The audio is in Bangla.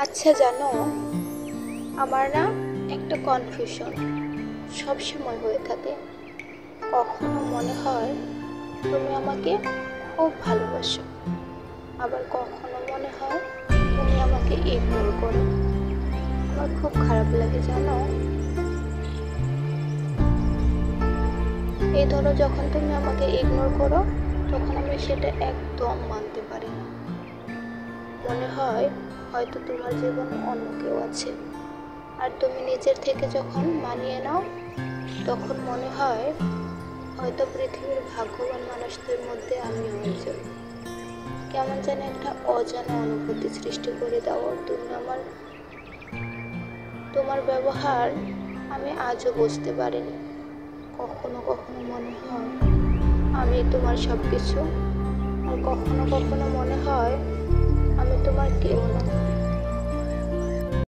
আচ্ছা জানো, আমার না একটা কনফিউশন সবসময় হয়ে থাকে। কখনো মনে হয় তুমি আমাকে খুব ভালোবাসো, আবার কখনো মনে হয় তুমি আমাকে ইগনোর করো। আমার খুব খারাপ লাগে জানো। এই ধরো, যখন তুমি আমাকে ইগনোর করো তখন আমি সেটা একদম মানতে পারি না। মনে হয় হয়তো তোমার জীবনে অন্য কেউ আছে। আর তুমি নিজের থেকে যখন মানিয়ে নাও তখন মনে হয় হয়তো পৃথিবীর ভাগ্যবান মানুষদের মধ্যে আমিও একজন। কেমন যেন একটা অজানা অনুভূতি সৃষ্টি করে দাও তুমি আমার। তোমার ব্যবহার আমি আজও বুঝতে পারিনি। কখনো কখনো মনে হয় আমি তোমার সব কিছু, আর কখনো কখনো মনে হয় আমি তোমার কেউ না।